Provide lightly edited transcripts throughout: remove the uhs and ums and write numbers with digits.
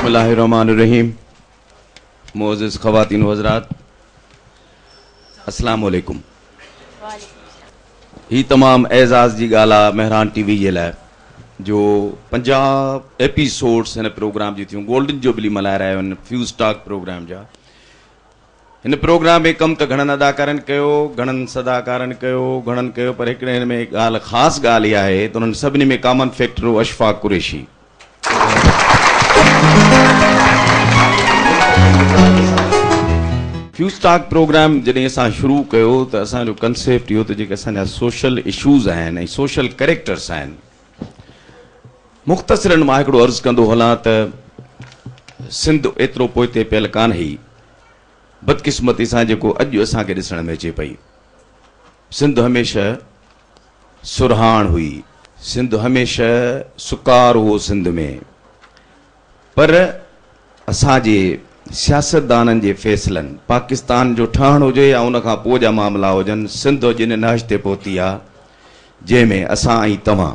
बिस्मिल्लाहिर्रहमानिर्रहीम। मोअज़्ज़िज़ ख़वातीन व हज़रात, अस्सलामु अलैकुम। ही तमाम एज़ाज़ जी ॻाल्हि आहे मेहरान टीवी जे लाइ जो 50 एपिसोड्स हिन प्रोग्राम जी थियूं, गोल्डन जुबली मल्हाए रहिया आहिनि फ्यूज़ टॉक प्रोग्राम जा। हिन प्रोग्राम में कमु त घणनि अदाकारनि कयो, घणनि सदाकारनि कयो, घणनि कयो, पर हिकिड़े हिन में ॻाल्हि ख़ासि ॻाल्हि इहा आहे त उन्हनि सभिनी में कॉमन फैक्टर हो Ashfaq Qureshi. Fuse talk programme जॾहिं असां शुरू कयो त असांजो कंसेप्ट इहो त जेके असांजा सोशल इशूज़ आहिनि ऐं सोशल कैरेक्टर्स आहिनि, मुख़्तसिरनि मां हिकिड़ो अर्ज़ु कंदो हलां त सिंध एतिरो पोइते पियल कान हुई, बदकिस्मती सां जेको अॼु असांखे ॾिसण में अचे पई। सिंध हमेशह सुरहाण हुई, सिंध हमेशह सुकार हो सिंध में, पर असांजे सियासतदाननि जे फ़ैसिलनि, पाकिस्तान जो ठहणु हुजे या उन खां पोइ जा मामला हुजनि, सिंध जिन नहज ते पहुती आहे जंहिंमें असां ऐं तव्हां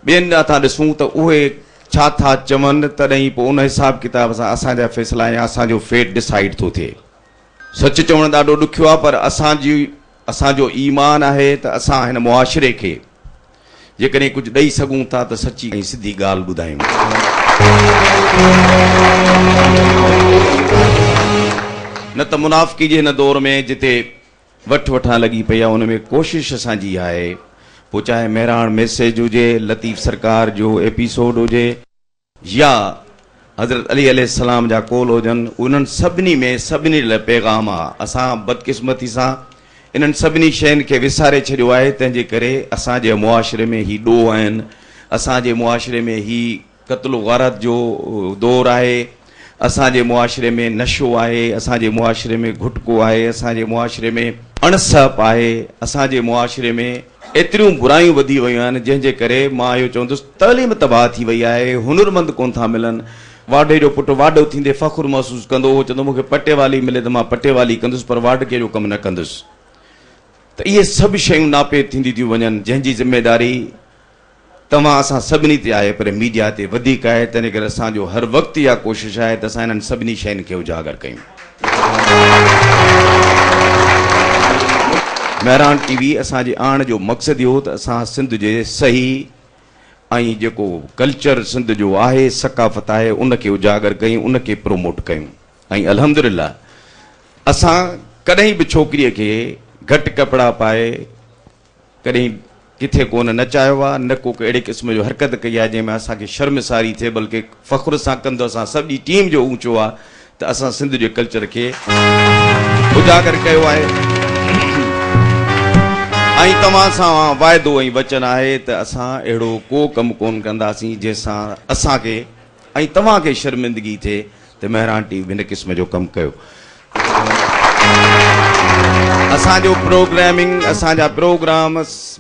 ॿियनि ॾांहुं ॾिसूं त उहे छा था चवनि, तॾहिं पोइ उन हिसाब किताब सां असांजा फ़ैसिला या असांजो फेट डिसाइड थो थिए। सच चवणु ॾाढो ॾुखियो आहे, पर असांजो ईमान आहे त असां हिन मुआशिरे खे जेकॾहिं कुझु ॾेई सघूं था त सची ऐं सिधी ॻाल्हि ॿुधायूं। न त मुनाफ़िकी जे हिन दौर में जिते वठ वठां लॻी पई आहे, उन में कोशिशि असांजी आहे, पोइ चाहे मेहरान मैसेज हुजे, लतीफ़ सरकार जो एपिसोड हुजे या हज़रत अली अलैहिस्सलाम जा कॉल हुजनि, उन्हनि सभिनी में सभिनी लाइ पैगाम आहे। असां बदकिस्मती सां इन्हनि सभिनी शयुनि खे विसारे छॾियो आहे, तंहिंजे करे असांजे मुआशिरे में ही ॾोह आहिनि, असांजे मुआशिरे में ही क़त्ल गारत जो दौर आहे, असांजे मुआशिरे में नशो आहे, असांजे मुआशिरे में घुटको आहे, असांजे मुआशिरे में अणसप आहे, असांजे मुआशिरे में एतिरियूं बुरायूं वधी वियूं आहिनि, जंहिंजे करे मां इहो चवंदुसि तइलीम तबाह थी वई आहे, हुनुरमंद कोन था मिलनि। वाढे जो पुटु वाढो थींदे फ़ख़ुरु महसूसु कंदो हो, चवंदो मूंखे पटेवाली मिले त मां पटेवाली कंदुसि, पर वाढके जो कमु न कंदुसि। त इहे सभु शयूं नापे थींदी थियूं वञनि, जंहिंजी ज़िमेदारी तव्हां असां सभिनी ते आहे, पर मीडिया ते वधीक आहे। तंहिं करे असांजो हर वक़्तु इहा कोशिशि आहे त असां इन्हनि सभिनी शयुनि खे उजागर कयूं। मेहरान टीवी असांजे आण जो मक़सदु इहो त असां सिंध जे सही ऐं जेको कल्चर सिंध जो आहे, सकाफ़त आहे, उनखे उजागर कयूं, उनखे प्रोमोट कयूं। ऐं अल्हम्दुलिल्लाह असां कॾहिं बि छोकिरीअ खे घटि कपिड़ा पाए कॾहिं किथे कोन नचायो आहे, न को अहिड़े क़िस्म जो हरकत कई आहे जंहिंमें असांखे शर्मसारी थिए, बल्कि फ़ख़्र सां कंदो असां सॼी टीम जो ऊंचो आहे त असां सिंध जे कल्चर खे उजागर कयो आहे। ऐं तव्हां सां वाइदो ऐं वचन आहे त असां अहिड़ो को कमु कोन कंदासीं जंहिंसां असांखे ऐं तव्हांखे शर्मिंदगी थिए त मेहरान टीवी हिन क़िस्म जो कमु कयो। असांजो प्रोग्रामिंग, असांजा प्रोग्राम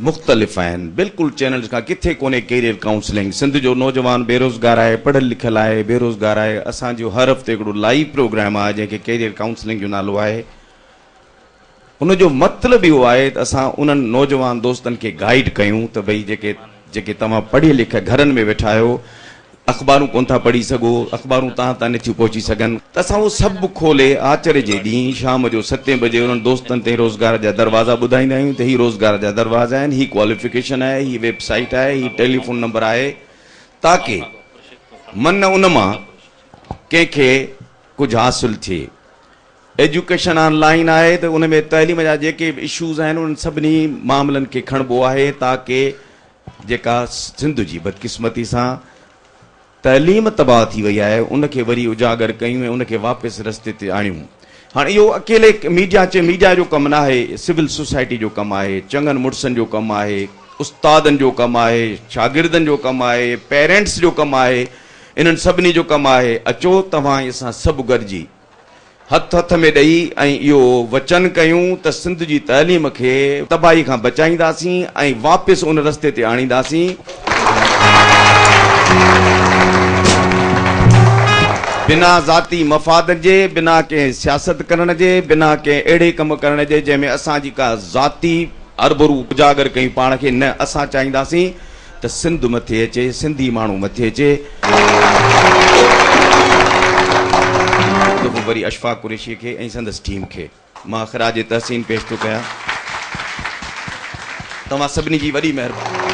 मुख़्तलिफ़ आहिनि बिल्कुलु चैनल्स खां, किथे कोन्हे कैरियर काउंसलिंग। सिंध जो नौजवान बेरोज़गार आहे, पढ़ियलु लिखियलु आहे, बेरोज़गार आहे, असांजो हर हफ़्ते हिकिड़ो लाइव प्रोग्राम आहे जंहिंखे कैरियर काउंसलिंग जो नालो आहे। उनजो मतिलबु इहो आहे त असां उन्हनि नौजवान दोस्तनि खे गाइड कयूं त भई जेके तव्हां पढ़ियल लिखियल घरनि में वेठा आहियो, अख़बारूं कोन था पढ़ी सघो, अख़बारूं तव्हां तां नथियूं पहुची सघनि, त असां उहो सभु खोले आचर जे ॾींहुं शाम जो 7 बजे उन्हनि दोस्तनि ते रोज़गार जा दरवाज़ा ॿुधाईंदा आहियूं त हीअ रोज़गार जा दरवाज़ा आहिनि, हीअ क्वालिफिकेशन आहे, हीअ वेबसाइट आहे, हीअ टेलीफोन नंबर आहे, ताकी मन उन मां कंहिंखे कुझु हासिलु थिए। एजुकेशन ऑनलाइन आहे त उन में तइलीम जा जेके बि इशूज़ आहिनि उन्हनि सभिनी मामलनि खे खणिबो आहे, ताकी जेका सिंध जी बदकिस्मती सां तइलीम तबाह थी वई आहे उनखे वरी उजागर कयूं ऐं उनखे वापसि रस्ते ते आणियूं। हाणे इहो अकेले मीडिया जो कमु न आहे, सिविल सोसाइटी जो कमु आहे, चङनि मुड़ुसनि जो कमु आहे, उस्तादनि जो कमु आहे, शागिर्दनि जो कमु आहे, पेरेंट्स जो कमु आहे, इन्हनि सभिनी जो कमु आहे। अचो तव्हां असां सभु गॾिजी हथ में ॾेई ऐं इहो वचन कयूं त सिंध जी तइलीम खे तबाही खां बचाईंदासीं ऐं वापसि उन रस्ते ते आणींदासीं। बिना ज़ाती मफ़ाद जे, बिना कंहिं सियासत करण जे, बिना कंहिं अहिड़े कम करण जे जंहिंमें असांजी का ज़ाती अरबरू उजागर कयूं पाण खे न। असां चाहींदासीं त सिंध मथे अचे, सिंधी माण्हू मथे अचे। वरी अशफाक कुरैशी खे ऐं संदसि टीम खे मां ख़राज तहसीन पेश थो कयां। तव्हां सभिनी जी वॾी महिरबानी।